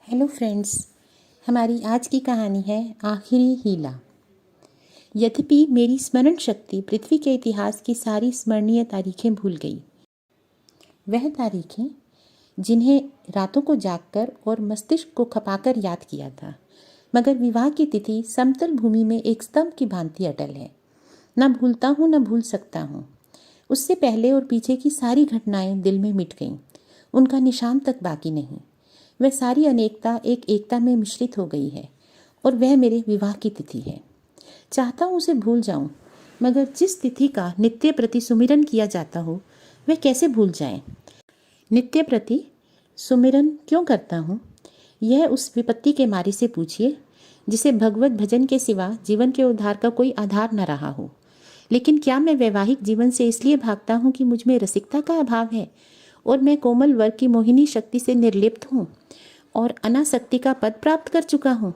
Hello friends, हमारी आज की कहानी है आखिरी हीला। यद्यपि मेरी स्मरण शक्ति पृथ्वी के इतिहास की सारी स्मरणीय तारीखें भूल गई। वह तारीखें जिन्हें रातों को जागकर और मस्तिष्क को खपाकर याद किया था, मगर विवाह की तिथि समतल भूमि में एक स्तंभ की भांति अटल है। न भूलता हूँ न भूल सकता हूँ। उससे पहले और पीछे की सारी घटनाएं दिल में मिट गईं, उनका निशान तक बाकी नहीं। वह सारी अनेकता एक एकता में मिश्रित हो गई है और वह मेरे विवाह की तिथि है। चाहता हूँ उसे भूल जाऊं, मगर जिस तिथि का नित्य प्रति सुमिरन किया जाता हो वह कैसे भूल जाएं। नित्य प्रति सुमिरन क्यों करता हूँ, यह उस विपत्ति के मारे से पूछिए जिसे भगवत भजन के सिवा जीवन के उद्धार का कोई आधार न रहा हो। लेकिन क्या मैं वैवाहिक जीवन से इसलिए भागता हूँ कि मुझ में रसिकता का अभाव है और मैं कोमल वर्ग की मोहिनी शक्ति से निर्लिप्त हूँ और अनासक्ति का पद प्राप्त कर चुका हूँ?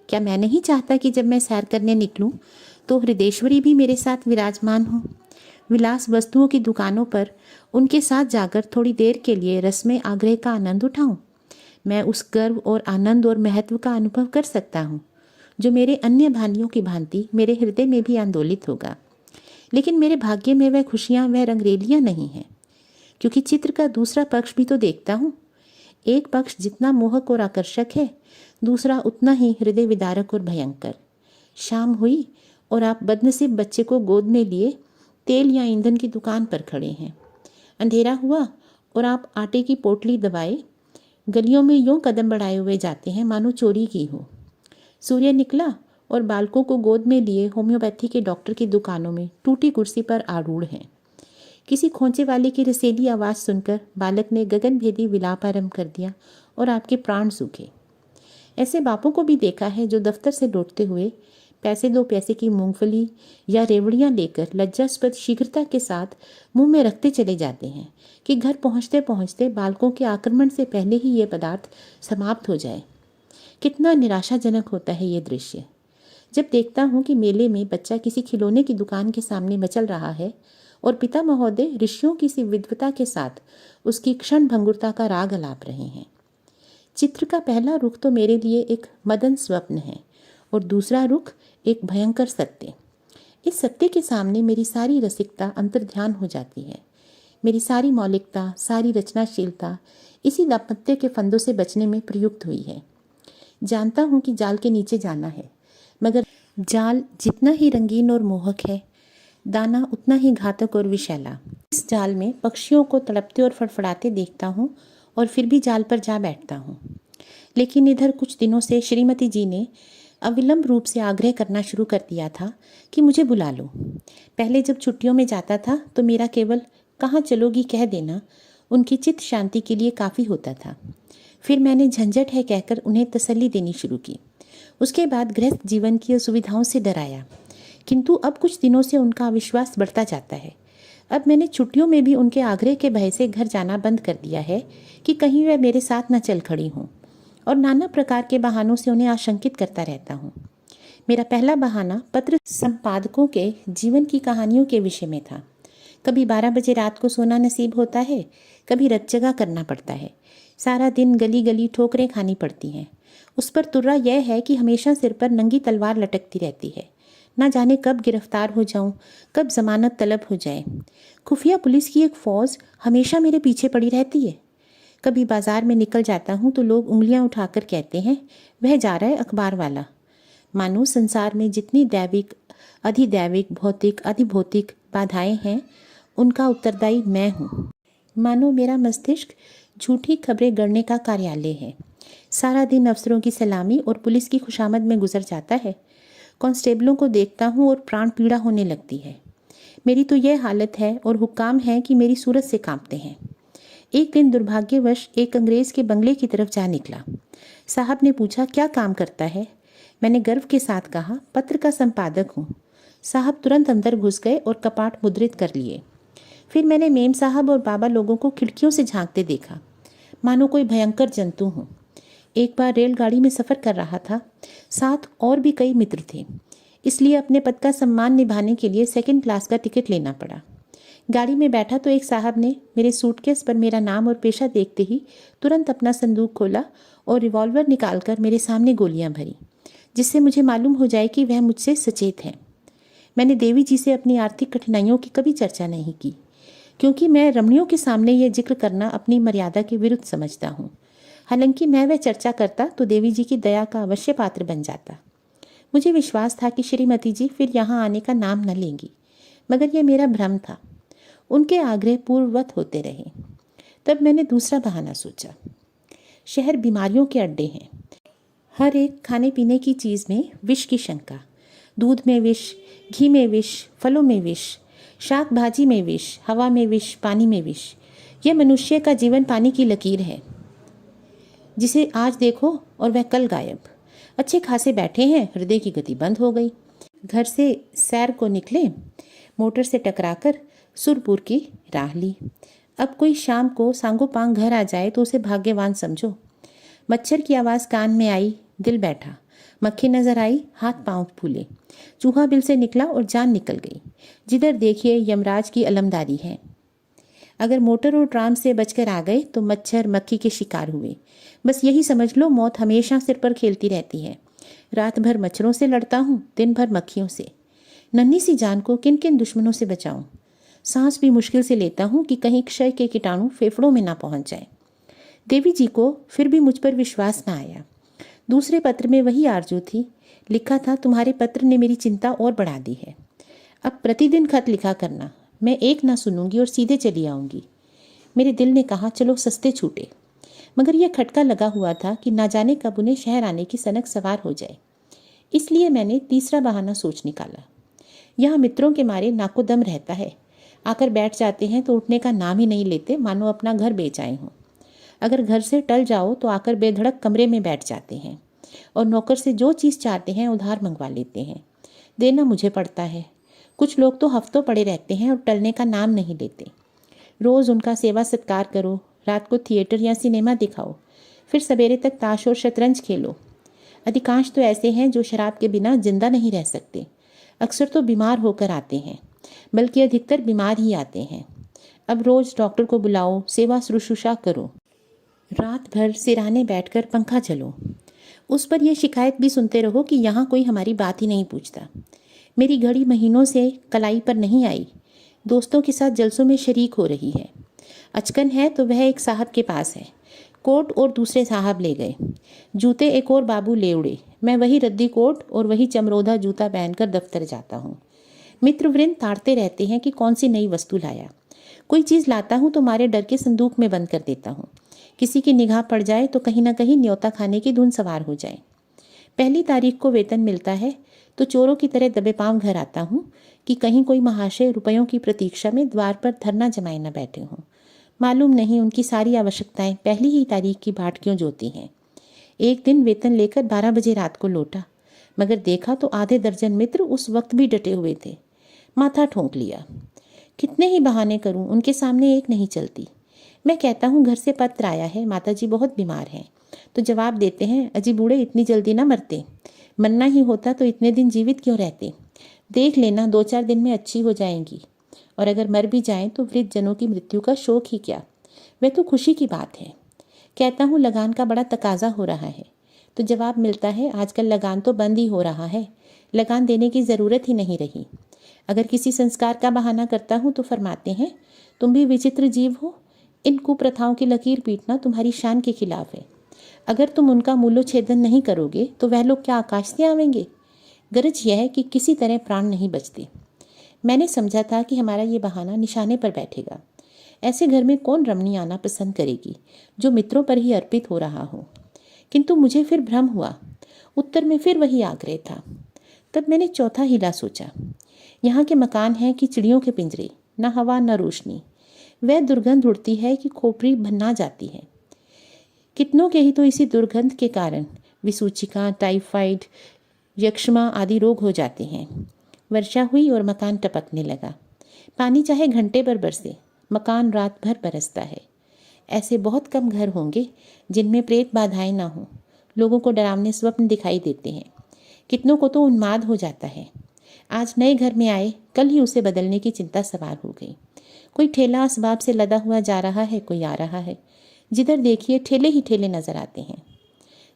क्या मैं नहीं चाहता कि जब मैं सैर करने निकलूं तो हृदेश्वरी भी मेरे साथ विराजमान हो? विलास वस्तुओं की दुकानों पर उनके साथ जाकर थोड़ी देर के लिए रस में आग्रह का आनंद उठाऊं? मैं उस गर्व और आनंद और महत्व का अनुभव कर सकता हूँ जो मेरे अन्य भानियों की भांति मेरे हृदय में भी आंदोलित होगा। लेकिन मेरे भाग्य में वह खुशियाँ, वह रंगरेलियाँ नहीं हैं, क्योंकि चित्र का दूसरा पक्ष भी तो देखता हूँ। एक पक्ष जितना मोहक और आकर्षक है, दूसरा उतना ही हृदय विदारक और भयंकर। शाम हुई और आप बदनसीब बच्चे को गोद में लिए तेल या ईंधन की दुकान पर खड़े हैं। अंधेरा हुआ और आप आटे की पोटली दबाए गलियों में यूं कदम बढ़ाए हुए जाते हैं मानो चोरी की हो। सूर्य निकला और बालकों को गोद में लिए होम्योपैथी के डॉक्टर की दुकानों में टूटी कुर्सी पर आरूढ़ हैं। किसी खोंचे वाले की रसीली आवाज़ सुनकर बालक ने गगनभेदी विलाप आरंभ कर दिया और आपके प्राण सूखे। ऐसे बापों को भी देखा है जो दफ्तर से लौटते हुए पैसे 2 पैसे की मूंगफली या रेवड़ियां लेकर लज्जास्पद शीघ्रता के साथ मुंह में रखते चले जाते हैं कि घर पहुंचते पहुंचते बालकों के आक्रमण से पहले ही ये पदार्थ समाप्त हो जाए। कितना निराशाजनक होता है ये दृश्य। जब देखता हूँ कि मेले में बच्चा किसी खिलौने की दुकान के सामने मचल रहा है और पिता महोदय ऋषियों की सी विद्वता के साथ उसकी क्षण भंगुरता का राग अलाप रहे हैं। चित्र का पहला रुख तो मेरे लिए एक मदन स्वप्न है और दूसरा रुख एक भयंकर सत्य। इस सत्य के सामने मेरी सारी रसिकता अंतर्ध्यान हो जाती है। मेरी सारी मौलिकता, सारी रचनाशीलता इसी दाम्पत्य के फंदों से बचने में प्रयुक्त हुई है। जानता हूँ कि जाल के नीचे जाना है, मगर जाल जितना ही रंगीन और मोहक है, दाना उतना ही घातक और विषैला। इस जाल में पक्षियों को तड़पते और फड़फड़ाते देखता हूँ और फिर भी जाल पर जा बैठता हूँ। लेकिन इधर कुछ दिनों से श्रीमती जी ने अविलंब रूप से आग्रह करना शुरू कर दिया था कि मुझे बुला लो। पहले जब छुट्टियों में जाता था तो मेरा केवल कहाँ चलोगी कह देना उनकी चित्त शांति के लिए काफ़ी होता था। फिर मैंने झंझट है कहकर उन्हें तसल्ली देनी शुरू की। उसके बाद गृहस्थ जीवन की असुविधाओं से डराया, किंतु अब कुछ दिनों से उनका अविश्वास बढ़ता जाता है। अब मैंने छुट्टियों में भी उनके आग्रह के भय से घर जाना बंद कर दिया है कि कहीं वह मेरे साथ न चल खड़ी हों, और नाना प्रकार के बहानों से उन्हें आशंकित करता रहता हूँ। मेरा पहला बहाना पत्र संपादकों के जीवन की कहानियों के विषय में था। कभी 12 बजे रात को सोना नसीब होता है, कभी रत जगा करना पड़ता है। सारा दिन गली गली ठोकरें खानी पड़ती हैं। उस पर तुर्रा यह है कि हमेशा सिर पर नंगी तलवार लटकती रहती है। ना जाने कब गिरफ्तार हो जाऊं, कब जमानत तलब हो जाए। खुफिया पुलिस की एक फौज हमेशा मेरे पीछे पड़ी रहती है। कभी बाजार में निकल जाता हूं तो लोग उंगलियां उठाकर कहते हैं, वह जा रहा है अखबार वाला। मानो संसार में जितनी दैविक, अधिदैविक, भौतिक, अधिभौतिक बाधाएं हैं, उनका उत्तरदायी मैं हूँ। मानो मेरा मस्तिष्क झूठी खबरें गढ़ने का कार्यालय है। सारा दिन अफसरों की सलामी और पुलिस की खुशामद में गुजर जाता है। कांस्टेबलों को देखता हूँ और प्राण पीड़ा होने लगती है। मेरी तो यह हालत है और हुक्काम है कि मेरी सूरत से कांपते हैं। एक दिन दुर्भाग्यवश एक अंग्रेज के बंगले की तरफ जा निकला। साहब ने पूछा, क्या काम करता है? मैंने गर्व के साथ कहा, पत्र का संपादक हूँ। साहब तुरंत अंदर घुस गए और कपाट मुद्रित कर लिए। फिर मैंने मेम साहब और बाबा लोगों को खिड़कियों से झांकते देखा, मानो कोई भयंकर जंतु हूँ। एक बार रेलगाड़ी में सफ़र कर रहा था, साथ और भी कई मित्र थे, इसलिए अपने पद का सम्मान निभाने के लिए सेकंड क्लास का टिकट लेना पड़ा। गाड़ी में बैठा तो एक साहब ने मेरे सूटकेस पर मेरा नाम और पेशा देखते ही तुरंत अपना संदूक खोला और रिवॉल्वर निकालकर मेरे सामने गोलियां भरी, जिससे मुझे मालूम हो जाए कि वह मुझसे सचेत हैं। मैंने देवी जी से अपनी आर्थिक कठिनाइयों की कभी चर्चा नहीं की, क्योंकि मैं रमणियों के सामने यह जिक्र करना अपनी मर्यादा के विरुद्ध समझता हूँ। हालांकि मैं वह चर्चा करता तो देवी जी की दया का अवश्य पात्र बन जाता। मुझे विश्वास था कि श्रीमती जी फिर यहाँ आने का नाम न लेंगी, मगर यह मेरा भ्रम था। उनके आग्रह पूर्ववत होते रहे। तब मैंने दूसरा बहाना सोचा। शहर बीमारियों के अड्डे हैं। हर एक खाने पीने की चीज़ में विष की शंका। दूध में विष, घी में विष, फलों में विष, शाक भाजी में विष, हवा में विष, पानी में विष। यह मनुष्य का जीवन पानी की लकीर है, जिसे आज देखो और वह कल गायब। अच्छे खासे बैठे हैं, हृदय की गति बंद हो गई। घर से सैर को निकले, मोटर से टकराकर सुरपुर की राह ली। अब कोई शाम को सांगोपांग घर आ जाए तो उसे भाग्यवान समझो। मच्छर की आवाज़ कान में आई, दिल बैठा। मक्खी नजर आई, हाथ पांव फूले। चूहा बिल से निकला और जान निकल गई। जिधर देखिए यमराज की अलमदारी है। अगर मोटर और ट्राम से बचकर आ गए तो मच्छर मक्खी के शिकार हुए। बस यही समझ लो, मौत हमेशा सिर पर खेलती रहती है। रात भर मच्छरों से लड़ता हूँ, दिन भर मक्खियों से। नन्ही सी जान को किन किन दुश्मनों से बचाऊं। सांस भी मुश्किल से लेता हूँ कि कहीं क्षय के कीटाणु फेफड़ों में ना पहुंच जाए। देवी जी को फिर भी मुझ पर विश्वास न आया। दूसरे पत्र में वही आरजू थी। लिखा था, तुम्हारे पत्र ने मेरी चिंता और बढ़ा दी है। अब प्रतिदिन खत लिखा करना। मैं एक ना सुनूंगी और सीधे चली आऊंगी। मेरे दिल ने कहा, चलो सस्ते छूटे। मगर यह खटका लगा हुआ था कि ना जाने कब उन्हें शहर आने की सनक सवार हो जाए। इसलिए मैंने तीसरा बहाना सोच निकाला। यहाँ मित्रों के मारे नाको दम रहता है। आकर बैठ जाते हैं तो उठने का नाम ही नहीं लेते, मानो अपना घर बेच आए हों। अगर घर से टल जाओ तो आकर बेधड़क कमरे में बैठ जाते हैं और नौकर से जो चीज़ चाहते हैं उधार मंगवा लेते हैं। देना मुझे पड़ता है। कुछ लोग तो हफ्तों पड़े रहते हैं और टलने का नाम नहीं लेते। रोज़ उनका सेवा सत्कार करो, रात को थिएटर या सिनेमा दिखाओ, फिर सवेरे तक ताश और शतरंज खेलो। अधिकांश तो ऐसे हैं जो शराब के बिना जिंदा नहीं रह सकते। अक्सर तो बीमार होकर आते हैं, बल्कि अधिकतर बीमार ही आते हैं। अब रोज़ डॉक्टर को बुलाओ, सेवा शुश्रूषा करो, रात भर सिराने बैठकर पंखा चलो। उस पर यह शिकायत भी सुनते रहो कि यहाँ कोई हमारी बात ही नहीं पूछता। मेरी घड़ी महीनों से कलाई पर नहीं आई। दोस्तों के साथ जलसों में शरीक हो रही है। अचकन है तो वह एक साहब के पास है। कोट और दूसरे साहब ले गए। जूते एक और बाबू ले उड़े। मैं वही रद्दी कोट और वही चमरोधा जूता पहनकर दफ्तर जाता हूँ। मित्रवृंद ताड़ते रहते हैं कि कौन सी नई वस्तु लाया। कोई चीज़ लाता हूँ तो मारे डर के संदूक में बंद कर देता हूँ। किसी की निगाह पड़ जाए तो कहीं ना कहीं न्योता खाने की धुन सवार हो जाए। 1 तारीख को वेतन मिलता है तो चोरों की तरह दबे पांव घर आता हूँ कि कहीं कोई महाशय रुपयों की प्रतीक्षा में द्वार पर धरना जमाए न बैठे हों। मालूम नहीं उनकी सारी आवश्यकताएं पहली ही तारीख की बाट क्यों जोती हैं। एक दिन वेतन लेकर 12 बजे रात को लौटा, मगर देखा तो आधे दर्जन मित्र उस वक्त भी डटे हुए थे। माथा ठोंक लिया। कितने ही बहाने करूं, उनके सामने एक नहीं चलती। मैं कहता हूँ घर से पत्र आया है, माताजी बहुत बीमार हैं। तो जवाब देते हैं, अजी बूढ़े इतनी जल्दी ना मरते, मरना ही होता तो इतने दिन जीवित क्यों रहते। देख लेना 2-4 दिन में अच्छी हो जाएंगी। और अगर मर भी जाएं तो वृद्ध जनों की मृत्यु का शोक ही क्या, वह तो खुशी की बात है। कहता हूँ लगान का बड़ा तकाजा हो रहा है। तो जवाब मिलता है, आजकल लगान तो बंद ही हो रहा है, लगान देने की ज़रूरत ही नहीं रही। अगर किसी संस्कार का बहाना करता हूँ तो फरमाते हैं, तुम भी विचित्र जीव हो। इन कुप्रथाओं की लकीर पीटना तुम्हारी शान के खिलाफ है। अगर तुम उनका मूल्योच्छेदन नहीं करोगे तो वह लोग क्या आकाश से आवेंगे। गरज यह है कि किसी तरह प्राण नहीं बचते। मैंने समझा था कि हमारा ये बहाना निशाने पर बैठेगा। ऐसे घर में कौन रमणी आना पसंद करेगी जो मित्रों पर ही अर्पित हो रहा हो। किंतु मुझे फिर भ्रम हुआ। उत्तर में फिर वही आग्रह था। तब मैंने चौथा हीला सोचा। यहाँ के मकान हैं कि चिड़ियों के पिंजरे, न हवा न रोशनी। वह दुर्गंध उड़ती है कि खोपड़ी भन्ना जाती है। कितनों के ही तो इसी दुर्गंध के कारण विसूचिका, टाइफाइड, यक्ष्मा आदि रोग हो जाते हैं। वर्षा हुई और मकान टपकने लगा। पानी चाहे घंटे पर बरसे, मकान रात भर बरसता है। ऐसे बहुत कम घर होंगे जिनमें प्रेत बाधाएं ना हों। लोगों को डरावने स्वप्न दिखाई देते हैं। कितनों को तो उन्माद हो जाता है। आज नए घर में आए, कल ही उसे बदलने की चिंता सवार हो गई। कोई ठेला असबाब से लदा हुआ जा रहा है, कोई आ रहा है। जिधर देखिए ठेले ही ठेले नजर आते हैं।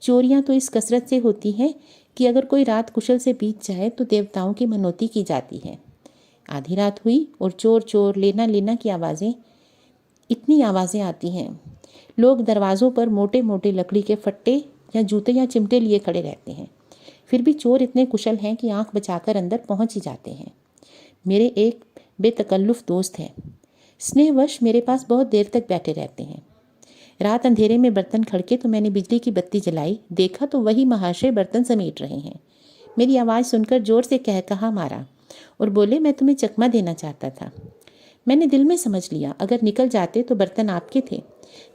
चोरियां तो इस कसरत से होती हैं कि अगर कोई रात कुशल से बीत जाए तो देवताओं की मनौती की जाती है। आधी रात हुई और चोर चोर, लेना लेना की इतनी आवाज़ें आती हैं। लोग दरवाज़ों पर मोटे मोटे लकड़ी के फट्टे या जूते या चिमटे लिए खड़े रहते हैं। फिर भी चोर इतने कुशल हैं कि आंख बचाकर अंदर पहुंच ही जाते हैं। मेरे एक बेतकल्लुफ़ दोस्त हैं। स्नेहवश मेरे पास बहुत देर तक बैठे रहते हैं। रात अंधेरे में बर्तन खड़के तो मैंने बिजली की बत्ती जलाई। देखा तो वही महाशय बर्तन समेट रहे हैं। मेरी आवाज़ सुनकर जोर से कहा मारा और बोले, मैं तुम्हें चकमा देना चाहता था। मैंने दिल में समझ लिया, अगर निकल जाते तो बर्तन आपके थे,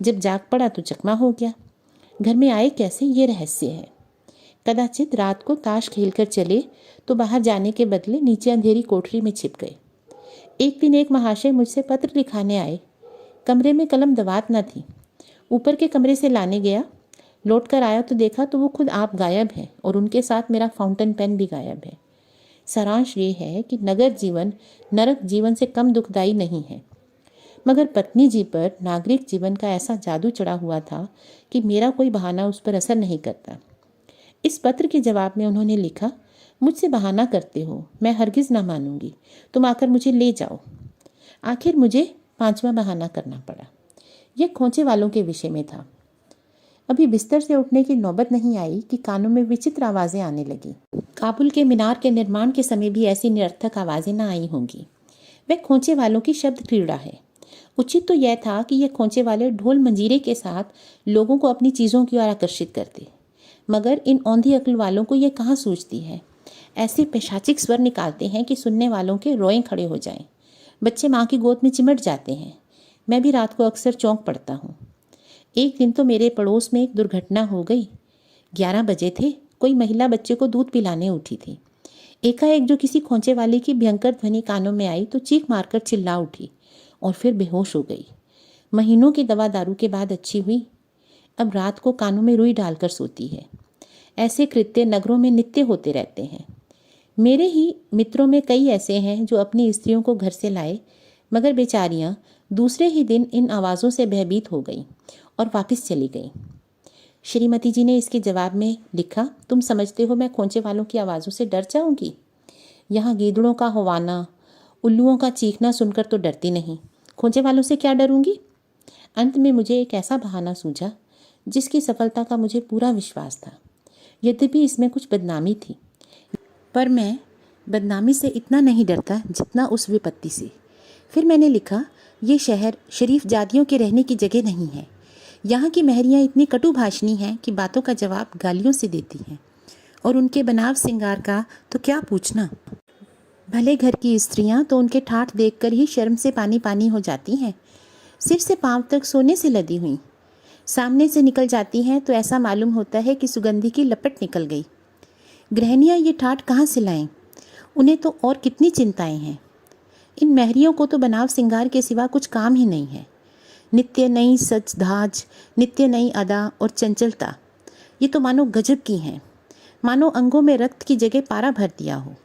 जब जाग पड़ा तो चकमा हो गया। घर में आए कैसे, ये रहस्य है। कदाचित रात को ताश खेलकर चले तो बाहर जाने के बदले नीचे अंधेरी कोठरी में छिप गए। एक दिन एक महाशय मुझसे पत्र लिखाने आए। कमरे में कलम दवात न थी। ऊपर के कमरे से लाने गया। लौट कर आया तो देखा तो वो खुद आप गायब हैं और उनके साथ मेरा फाउंटेन पेन भी गायब है। सारांश ये है कि नगर जीवन नरक जीवन से कम दुखदाई नहीं है, मगर पत्नी जी पर नागरिक जीवन का ऐसा जादू चढ़ा हुआ था कि मेरा कोई बहाना उस पर असर नहीं करता। इस पत्र के जवाब में उन्होंने लिखा, मुझसे बहाना करते हो, मैं हरगिज़ ना मानूंगी, तुम आकर मुझे ले जाओ। आखिर मुझे 5वां बहाना करना पड़ा। यह खोंचे वालों के विषय में था। अभी बिस्तर से उठने की नौबत नहीं आई कि कानों में विचित्र आवाज़ें आने लगी। काबुल के मीनार के निर्माण के समय भी ऐसी निरर्थक आवाज़ें न आई होंगी। वह खोंचे वालों की शब्द क्रीड़ा है। उचित तो यह था कि यह खोंचे वाले ढोल मंजीरे के साथ लोगों को अपनी चीज़ों की ओर आकर्षित करते, मगर इन औंधी अक्ल वालों को यह कहाँ सूझती है। ऐसे पैशाचिक स्वर निकालते हैं कि सुनने वालों के रोएं खड़े हो जाएं। बच्चे माँ की गोद में चिमट जाते हैं। मैं भी रात को अक्सर चौंक पड़ता हूँ। एक दिन तो मेरे पड़ोस में एक दुर्घटना हो गई। 11 बजे थे। कोई महिला बच्चे को दूध पिलाने उठी थी। एकाएक जो किसी खोंचे वाले की भयंकर ध्वनि कानों में आई तो चीख मारकर चिल्ला उठी और फिर बेहोश हो गई। महीनों की दवा दारू के बाद अच्छी हुई। अब रात को कानों में रुई डालकर सोती है। ऐसे कृत्य नगरों में नित्य होते रहते हैं। मेरे ही मित्रों में कई ऐसे हैं जो अपनी स्त्रियों को घर से लाए, मगर बेचारियां दूसरे ही दिन इन आवाज़ों से भयभीत हो गईं और वापस चली गईं। श्रीमती जी ने इसके जवाब में लिखा, तुम समझते हो मैं खोंचे वालों की आवाज़ों से डर जाऊंगी? यहाँ गीदड़ों का हवाना, उल्लुओं का चीखना सुनकर तो डरती नहीं, खोंचे वालों से क्या डरूंगी। अंत में मुझे एक ऐसा बहाना सूझा जिसकी सफलता का मुझे पूरा विश्वास था। यद्यपि इसमें कुछ बदनामी थी, पर मैं बदनामी से इतना नहीं डरता जितना उस विपत्ति से। फिर मैंने लिखा, ये शहर शरीफ जातियों के रहने की जगह नहीं है। यहाँ की महरियाँ इतनी कटुभाषणी हैं कि बातों का जवाब गालियों से देती हैं, और उनके बनाव सिंगार का तो क्या पूछना। भले घर की स्त्रियाँ तो उनके ठाठ देखकर ही शर्म से पानी पानी हो जाती हैं। सिर से पांव तक सोने से लदी हुई सामने से निकल जाती हैं तो ऐसा मालूम होता है कि सुगंधी की लपट निकल गई। गृहिणियाँ ये ठाठ कहाँ से लाएं? उन्हें तो और कितनी चिंताएं हैं। इन महरियों को तो बनाव सिंगार के सिवा कुछ काम ही नहीं है। नित्य नई सच धाज, नित्य नई अदा और चंचलता, ये तो मानो गजब की हैं। मानो अंगों में रक्त की जगह पारा भर दिया हो।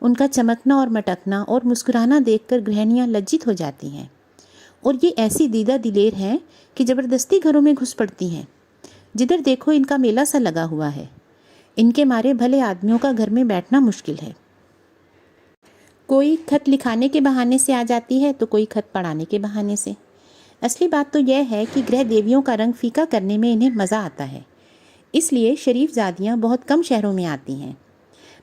उनका चमकना और मटकना और मुस्कुराना देखकर गृहिणियाँ लज्जित हो जाती हैं, और ये ऐसी दीदा दिलेर हैं कि ज़बरदस्ती घरों में घुस पड़ती हैं। जिधर देखो इनका मेला सा लगा हुआ है। इनके मारे भले आदमियों का घर में बैठना मुश्किल है। कोई खत लिखाने के बहाने से आ जाती है तो कोई खत पढ़ाने के बहाने से। असली बात तो यह है कि गृह देवियों का रंग फीका करने में इन्हें मज़ा आता है। इसलिए शरीफ जादियाँ बहुत कम शहरों में आती हैं।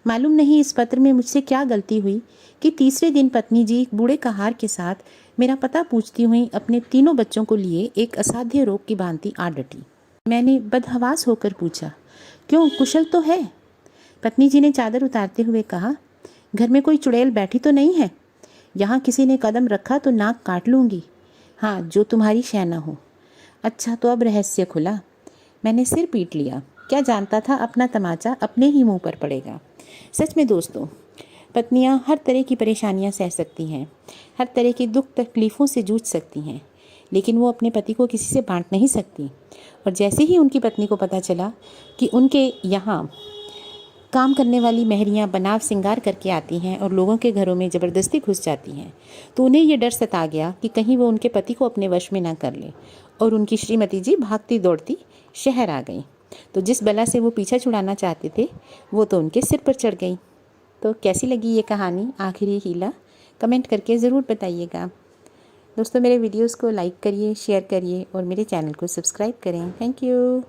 मालूम नहीं इस पत्र में मुझसे क्या गलती हुई कि तीसरे दिन पत्नी जी बूढ़े कहार के साथ मेरा पता पूछती हुई अपने तीनों बच्चों को लिए एक असाध्य रोग की भांति आ डटी। मैंने बदहवास होकर पूछा, क्यों, कुशल तो है? पत्नी जी ने चादर उतारते हुए कहा, घर में कोई चुड़ैल बैठी तो नहीं है? यहाँ किसी ने कदम रखा तो नाक काट लूँगी। हाँ, जो तुम्हारी शैना हो। अच्छा, तो अब रहस्य खुला। मैंने सिर पीट लिया। क्या जानता था अपना तमाचा अपने ही मुंह पर पड़ेगा। सच में दोस्तों, पत्नियाँ हर तरह की परेशानियाँ सह सकती हैं, हर तरह की दुख तकलीफ़ों से जूझ सकती हैं, लेकिन वो अपने पति को किसी से बांट नहीं सकती। और जैसे ही उनकी पत्नी को पता चला कि उनके यहाँ काम करने वाली महरियाँ बनाव सिंगार करके आती हैं और लोगों के घरों में ज़बरदस्ती घुस जाती हैं, तो उन्हें ये डर सता गया कि कहीं वो उनके पति को अपने वश में ना कर ले, और उनकी श्रीमती जी भागती दौड़ती शहर आ गई। तो जिस बला से वो पीछा छुड़ाना चाहते थे वो तो उनके सिर पर चढ़ गई। तो कैसी लगी ये कहानी आखिरी हीला, कमेंट करके ज़रूर बताइएगा। दोस्तों, मेरे वीडियोज़ को लाइक करिए, शेयर करिए और मेरे चैनल को सब्सक्राइब करें। Thank you.